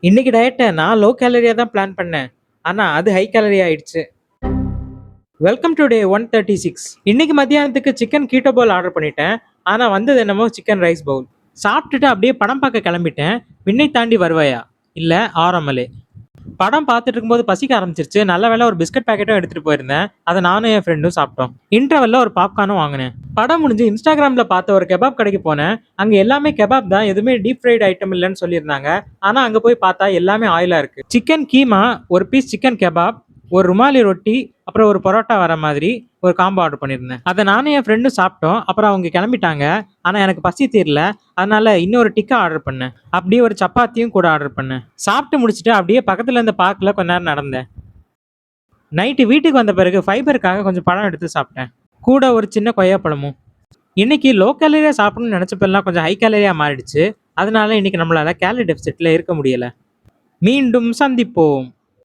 இன்னைக்கு டயட்ட நான் லோ கேலரியா தான் பிளான் பண்ணேன். ஆனா அது ஹை கேலரி ஆயிடுச்சு. Welcome to day 136. இன்னைக்கு மத்தியானத்துக்கு சிக்கன் கீட்டோ பவுல் ஆர்டர் பண்ணிட்டேன். ஆனா வந்தது என்னமோ சிக்கன் ரைஸ் பவுல். சாப்பிட்டுட்டு அப்படியே படம் பார்க்க கிளம்பிட்டேன். விண்ணை தாண்டி வருவாயா? இல்ல ஆரமலே. படம் பார்த்துட்டு இருக்கும்போது பசிக்க ஆரம்பிச்சிருச்சு. நல்ல வேளை ஒரு பிஸ்கட் பாக்கெட்டும் எடுத்துட்டு போயிருந்தேன். அதை நானும் என் ஃப்ரெண்டும் சாப்பிட்டோம். இன்டர்வல்ல ஒரு பாப்கார்னும் வாங்கினேன். படம் முடிஞ்சு இன்ஸ்டாகிராம்ல பார்த்த ஒரு கெபாப் கடைக்கு போனேன். அங்க எல்லாமே கெபாப் தான், எதுவுமே டீப் ஃப்ரைட் ஐட்டம் இல்லைன்னு சொல்லியிருந்தாங்க. ஆனா அங்க போய் பார்த்தா எல்லாமே ஆயிலா இருக்கு. சிக்கன் கீமா, ஒரு பீஸ் சிக்கன் கெபாப், ஒரு ருமாலி ரொட்டி, அப்புறம் ஒரு பரோட்டா வர மாதிரி ஒரு காம்போ ஆர்டர் பண்ணியிருந்தேன். அதை நானும் என் ஃப்ரெண்டும் சாப்பிட்டோம். அப்புறம் அவங்க கிளம்பிட்டாங்க. ஆனா எனக்கு பசி தீரல. அதனால இன்னொரு டிக்கா ஆர்டர் பண்ணேன். அப்படியே ஒரு சப்பாத்தியும் கூட ஆர்டர் பண்ணேன். சாப்பிட்டு முடிச்சுட்டு அப்படியே பக்கத்துல இருந்த பார்க்ல கொஞ்ச நேரம் நடந்தேன். நைட்டு வீட்டுக்கு வந்த பிறகு ஃபைபருக்காக கொஞ்சம் பழம் எடுத்து சாப்பிட்டேன். கூட ஒரு சின்ன கொய்யாப்பழமும். இன்னைக்கு லோ கேலரியா சாப்பிடணும்னு நினைச்சப்பெல்லாம் கொஞ்சம் ஹை கேலரியா மாறிடுச்சு. அதனால இன்னைக்கு நம்மளால கேலரி டெபிசிட்ல இருக்க முடியல. மீண்டும் சந்திப்போம்.